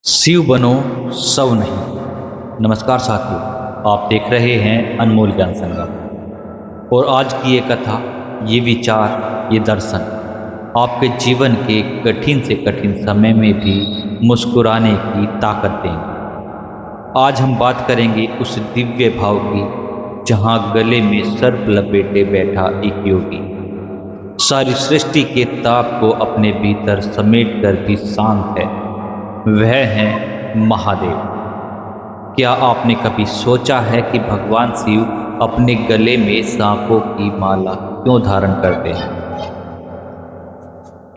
शिव बनो सव नहीं। नमस्कार साथियों, आप देख रहे हैं अनमोल ज्ञान संगम। और आज की ये कथा, ये विचार, ये दर्शन आपके जीवन के कठिन से कठिन समय में भी मुस्कुराने की ताकत देंगे। आज हम बात करेंगे उस दिव्य भाव की जहाँ गले में सर्प लपेटे बैठा एक योगी सारी सृष्टि के ताप को अपने भीतर समेट कर भी शांत है। वह है महादेव। क्या आपने कभी सोचा है कि भगवान शिव अपने गले में सांपों की माला क्यों धारण करते हैं?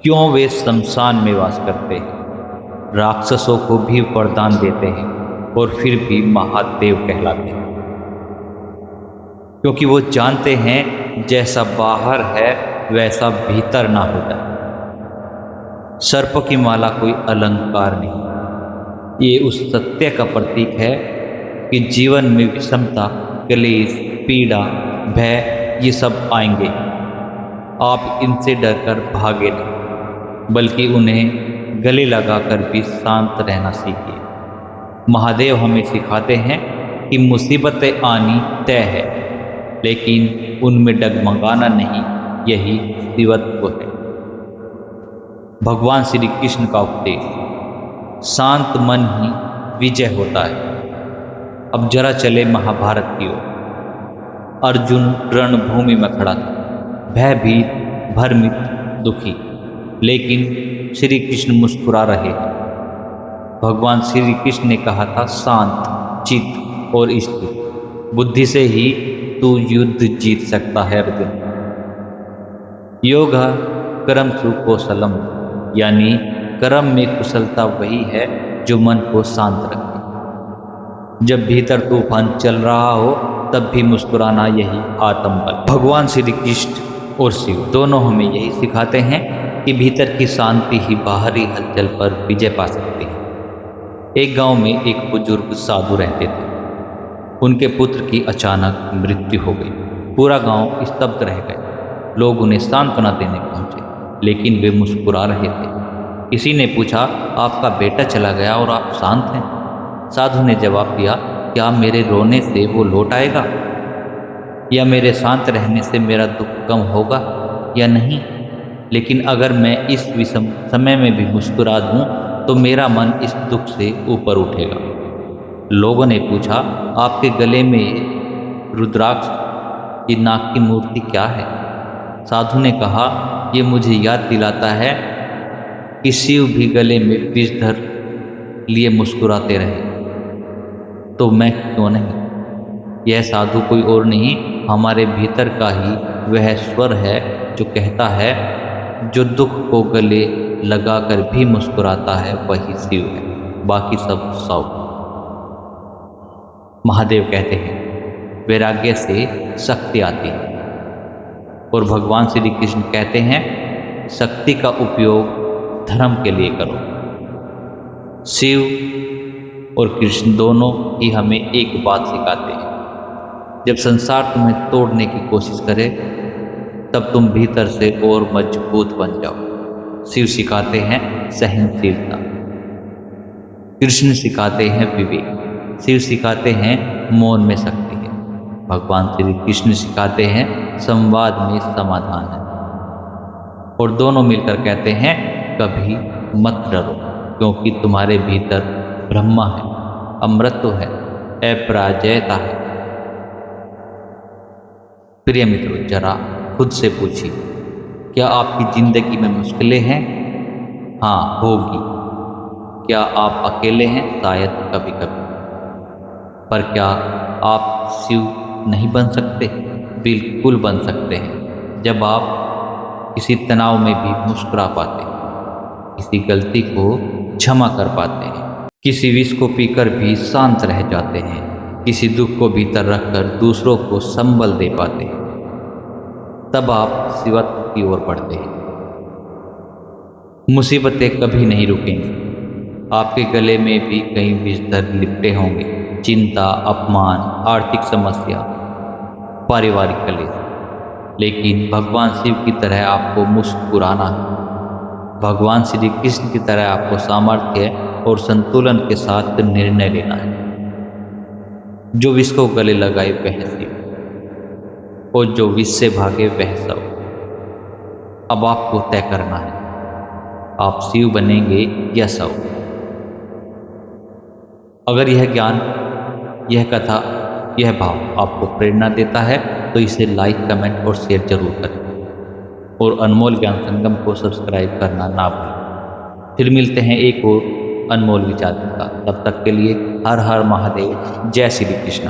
क्यों वे शमशान में वास करते हैं, राक्षसों को भी वरदान देते हैं और फिर भी महादेव कहलाते हैं? क्योंकि वो जानते हैं जैसा बाहर है वैसा भीतर ना होता। सर्प की माला कोई अलंकार नहीं, ये उस सत्य का प्रतीक है कि जीवन में विषमता, क्लेश, पीड़ा, भय ये सब आएंगे। आप इनसे डरकर भागे नहीं, बल्कि उन्हें गले लगाकर भी शांत रहना सीखिए। महादेव हमें सिखाते हैं कि मुसीबतें आनी तय है, लेकिन उनमें डगमगाना नहीं, यही शिवत्व है। भगवान श्री कृष्ण का उपदेश, शांत मन ही विजय होता है। अब जरा चले महाभारत की ओर। अर्जुन रणभूमि में खड़ा था, भयभीत, भ्रमित, दुखी, लेकिन श्री कृष्ण मुस्कुरा रहे थे। भगवान श्री कृष्ण ने कहा था, शांत चित्त और स्थिर बुद्धि से ही तू युद्ध जीत सकता है अर्जुन। योग कर्मसु कौशलम, यानी कर्म में कुशलता वही है जो मन को शांत रखे। जब भीतर तूफान चल रहा हो तब भी मुस्कुराना, यही आत्मबल। भगवान श्री कृष्ण और शिव दोनों हमें यही सिखाते हैं कि भीतर की शांति ही बाहरी हलचल पर विजय पा सकती है। एक गांव में एक बुजुर्ग साधु रहते थे। उनके पुत्र की अचानक मृत्यु हो गई। पूरा गांव स्तब्ध रह गया। लोग उन्हें सांत्वना देने पहुंचे, लेकिन वे मुस्कुरा रहे थे। किसी ने पूछा, आपका बेटा चला गया और आप शांत हैं? साधु ने जवाब दिया, क्या मेरे रोने से वो लौट आएगा, या मेरे शांत रहने से मेरा दुख कम होगा या नहीं? लेकिन अगर मैं इस विषम समय में भी मुस्कुरा दूं तो मेरा मन इस दुख से ऊपर उठेगा। लोगों ने पूछा, आपके गले में रुद्राक्ष की नाग की मूर्ति क्या है? साधु ने कहा, ये मुझे याद दिलाता है कि शिव भी गले में विषधर लिए मुस्कुराते रहे, तो मैं क्यों नहीं? यह साधु कोई और नहीं, हमारे भीतर का ही वह स्वर है जो कहता है, जो दुख को गले लगाकर भी मुस्कुराता है वही शिव है, बाकी सब सौ। महादेव कहते हैं, वैराग्य से शक्ति आती है। और भगवान श्री कृष्ण कहते हैं, शक्ति का उपयोग धर्म के लिए करो। शिव और कृष्ण दोनों ही हमें एक बात सिखाते हैं, जब संसार तुम्हें तोड़ने की कोशिश करे तब तुम भीतर से और मजबूत बन जाओ। शिव सिखाते हैं सहनशीलता, कृष्ण सिखाते हैं विवेक, शिव सिखाते हैं मौन में शक्ति है, भगवान श्री कृष्ण सिखाते हैं संवाद में समाधान है। और दोनों मिलकर कहते हैं, कभी मत डरो, क्योंकि तुम्हारे भीतर ब्रह्मा है, अमृतत्व है, अपराजयता है। प्रिय मित्रों, जरा खुद से पूछिए, क्या आपकी जिंदगी में मुश्किलें हैं? हाँ, होगी। क्या आप अकेले हैं? शायद कभी कभी। पर क्या आप शिव नहीं बन सकते? बिल्कुल बन सकते हैं। जब आप किसी तनाव में भी मुस्कुरा पाते हैं, किसी गलती को क्षमा कर पाते हैं, किसी विष को पीकर भी शांत रह जाते हैं, किसी दुख को भीतर रखकर दूसरों को संबल दे पाते हैं, तब आप शिवत्व की ओर बढ़ते हैं। मुसीबतें कभी नहीं रुकेंगी। आपके गले में भी कई विषधर लिपटे होंगे, चिंता, अपमान, आर्थिक समस्या, पारिवारिक कलेश, लेकिन भगवान शिव की तरह आपको मुस्कुराना है। भगवान श्री कृष्ण की तरह आपको सामर्थ्य और संतुलन के साथ निर्णय लेना है। जो विष को गले लगाए वह शिव और जो विष से भागे वह शव। अब आपको तय करना है, आप शिव बनेंगे या शव। अगर यह ज्ञान, यह कथा, यह भाव आपको प्रेरणा देता है तो इसे लाइक, कमेंट और शेयर जरूर करें और अनमोल ज्ञान संगम को सब्सक्राइब करना ना भूलें। फिर मिलते हैं एक और अनमोल विचार के साथ। तब तक के लिए हर हर महादेव, जय श्री कृष्ण।